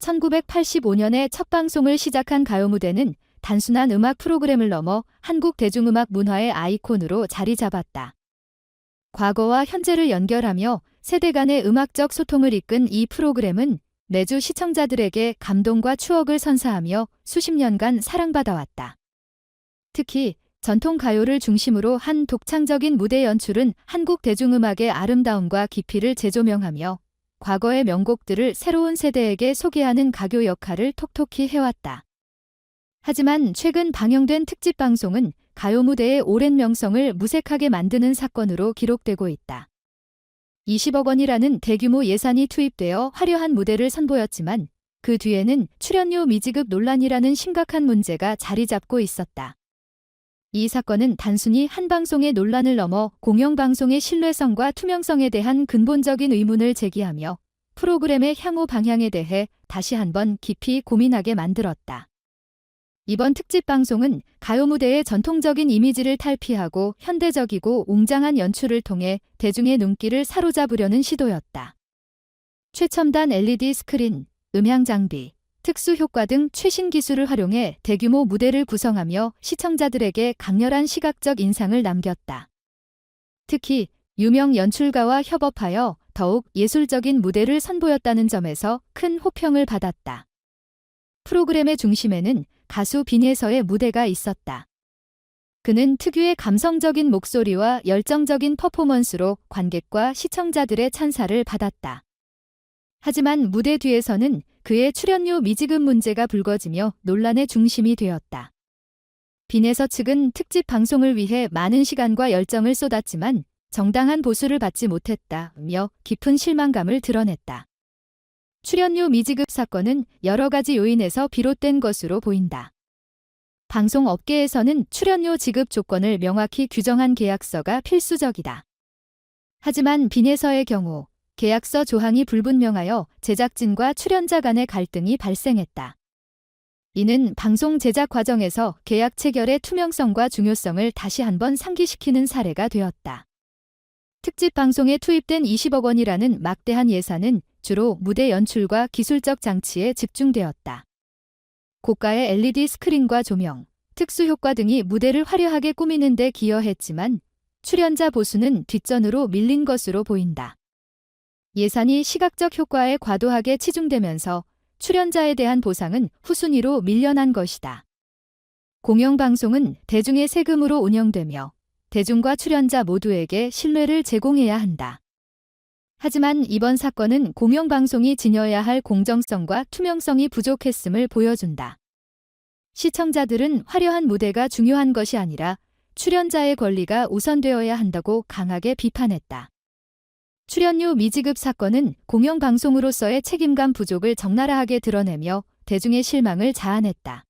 1985년에 첫 방송을 시작한 가요무대는 단순한 음악 프로그램을 넘어 한국 대중음악 문화의 아이콘으로 자리 잡았다. 과거와 현재를 연결하며 세대 간의 음악적 소통을 이끈 이 프로그램은 매주 시청자들에게 감동과 추억을 선사하며 수십 년간 사랑받아왔다. 특히 전통 가요를 중심으로 한 독창적인 무대 연출은 한국 대중음악의 아름다움과 깊이를 재조명하며 과거의 명곡들을 새로운 세대에게 소개하는 가교 역할을 톡톡히 해왔다. 하지만 최근 방영된 특집 방송은 가요 무대의 오랜 명성을 무색하게 만드는 사건으로 기록되고 있다. 20억 원이라는 대규모 예산이 투입되어 화려한 무대를 선보였지만 그 뒤에는 출연료 미지급 논란이라는 심각한 문제가 자리 잡고 있었다. 이 사건은 단순히 한 방송의 논란을 넘어 공영방송의 신뢰성과 투명성에 대한 근본적인 의문을 제기하며 프로그램의 향후 방향에 대해 다시 한번 깊이 고민하게 만들었다. 이번 특집 방송은 가요 무대의 전통적인 이미지를 탈피하고 현대적이고 웅장한 연출을 통해 대중의 눈길을 사로잡으려는 시도였다. 최첨단 LED 스크린, 음향 장비, 특수 효과 등 최신 기술을 활용해 대규모 무대를 구성하며 시청자들에게 강렬한 시각적 인상을 남겼다. 특히 유명 연출가와 협업하여 더욱 예술적인 무대를 선보였다는 점에서 큰 호평을 받았다. 프로그램의 중심에는 가수 빈예서의 무대가 있었다. 그는 특유의 감성적인 목소리와 열정적인 퍼포먼스로 관객과 시청자들의 찬사를 받았다. 하지만 무대 뒤에서는 그의 출연료 미지급 문제가 불거지며 논란의 중심이 되었다. 빈예서 측은 특집 방송을 위해 많은 시간과 열정을 쏟았지만 정당한 보수를 받지 못했다며 깊은 실망감을 드러냈다. 출연료 미지급 사건은 여러 가지 요인에서 비롯된 것으로 보인다. 방송업계에서는 출연료 지급 조건을 명확히 규정한 계약서가 필수적이다. 하지만 빈예서의 경우 계약서 조항이 불분명하여 제작진과 출연자 간의 갈등이 발생했다. 이는 방송 제작 과정에서 계약 체결의 투명성과 중요성을 다시 한번 상기시키는 사례가 되었다. 특집 방송에 투입된 20억 원이라는 막대한 예산은 주로 무대 연출과 기술적 장치에 집중되었다. 고가의 LED 스크린과 조명, 특수 효과 등이 무대를 화려하게 꾸미는 데 기여했지만 출연자 보수는 뒷전으로 밀린 것으로 보인다. 예산이 시각적 효과에 과도하게 치중되면서 출연자에 대한 보상은 후순위로 밀려난 것이다. 공영방송은 대중의 세금으로 운영되며 대중과 출연자 모두에게 신뢰를 제공해야 한다. 하지만 이번 사건은 공영방송이 지녀야 할 공정성과 투명성이 부족했음을 보여준다. 시청자들은 화려한 무대가 중요한 것이 아니라 출연자의 권리가 우선되어야 한다고 강하게 비판했다. 출연료 미지급 사건은 공영방송으로서의 책임감 부족을 적나라하게 드러내며 대중의 실망을 자아냈다.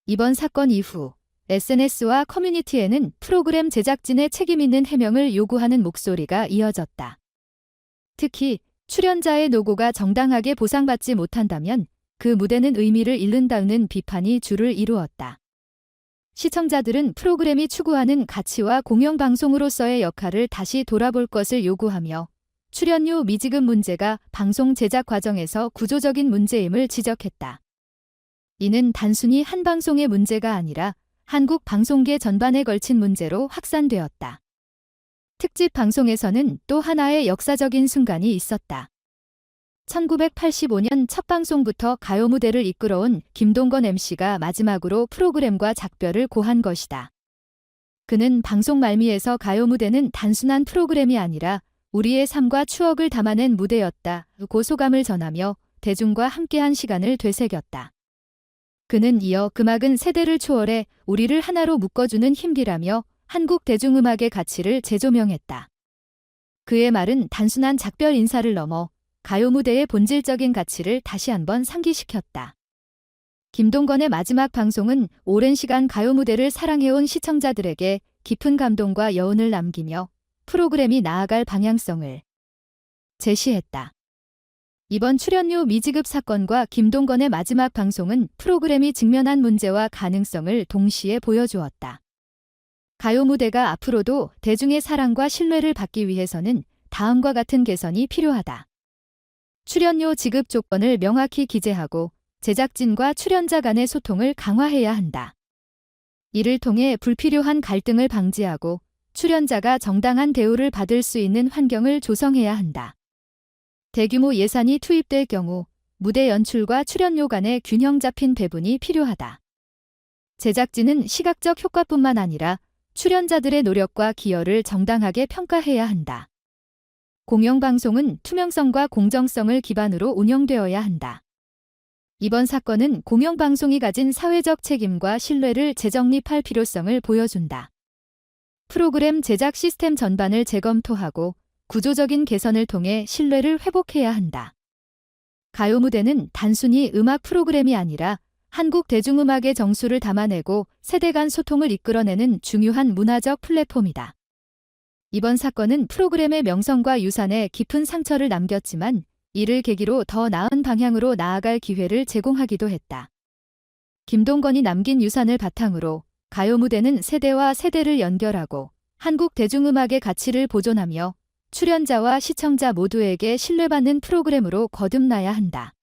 이번 사건 이후 SNS와 커뮤니티에는 프로그램 제작진의 책임 있는 해명을 요구하는 목소리가 이어졌다. 특히 출연자의 노고가 정당하게 보상받지 못한다면 그 무대는 의미를 잃는다는 비판이 주를 이루었다. 시청자들은 프로그램이 추구하는 가치와 공영방송으로서의 역할을 다시 돌아볼 것을 요구하며 출연료 미지급 문제가 방송 제작 과정에서 구조적인 문제임을 지적했다. 이는 단순히 한 방송의 문제가 아니라 한국 방송계 전반에 걸친 문제로 확산되었다. 특집 방송에서는 또 하나의 역사적인 순간이 있었다. 1985년 첫 방송부터 가요 무대를 이끌어온 김동건 MC가 마지막으로 프로그램과 작별을 고한 것이다. 그는 방송 말미에서 가요 무대는 단순한 프로그램이 아니라 우리의 삶과 추억을 담아낸 무대였다고 소감을 전하며 대중과 함께한 시간을 되새겼다. 그는 이어 음악은 세대를 초월해 우리를 하나로 묶어주는 힘기라며 한국 대중음악의 가치를 재조명했다. 그의 말은 단순한 작별 인사를 넘어 가요 무대의 본질적인 가치를 다시 한번 상기시켰다. 김동건의 마지막 방송은 오랜 시간 가요 무대를 사랑해온 시청자들에게 깊은 감동과 여운을 남기며 프로그램이 나아갈 방향성을 제시했다. 이번 출연료 미지급 사건과 김동건의 마지막 방송은 프로그램이 직면한 문제와 가능성을 동시에 보여주었다. 가요 무대가 앞으로도 대중의 사랑과 신뢰를 받기 위해서는 다음과 같은 개선이 필요하다. 출연료 지급 조건을 명확히 기재하고 제작진과 출연자 간의 소통을 강화해야 한다. 이를 통해 불필요한 갈등을 방지하고 출연자가 정당한 대우를 받을 수 있는 환경을 조성해야 한다. 대규모 예산이 투입될 경우 무대 연출과 출연료 간의 균형 잡힌 배분이 필요하다. 제작진은 시각적 효과뿐만 아니라 출연자들의 노력과 기여를 정당하게 평가해야 한다. 공영방송은 투명성과 공정성을 기반으로 운영되어야 한다. 이번 사건은 공영방송이 가진 사회적 책임과 신뢰를 재정립할 필요성을 보여준다. 프로그램 제작 시스템 전반을 재검토하고 구조적인 개선을 통해 신뢰를 회복해야 한다. 가요 무대는 단순히 음악 프로그램이 아니라 한국 대중음악의 정수를 담아내고 세대 간 소통을 이끌어내는 중요한 문화적 플랫폼이다. 이번 사건은 프로그램의 명성과 유산에 깊은 상처를 남겼지만 이를 계기로 더 나은 방향으로 나아갈 기회를 제공하기도 했다. 김동건이 남긴 유산을 바탕으로 가요 무대는 세대와 세대를 연결하고 한국 대중음악의 가치를 보존하며 출연자와 시청자 모두에게 신뢰받는 프로그램으로 거듭나야 한다.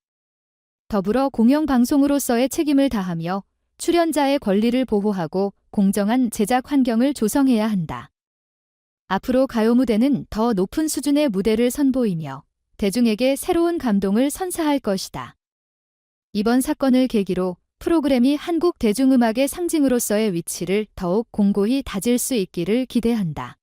더불어 공영방송으로서의 책임을 다하며 출연자의 권리를 보호하고 공정한 제작 환경을 조성해야 한다. 앞으로 가요 무대는 더 높은 수준의 무대를 선보이며 대중에게 새로운 감동을 선사할 것이다. 이번 사건을 계기로 프로그램이 한국 대중음악의 상징으로서의 위치를 더욱 공고히 다질 수 있기를 기대한다.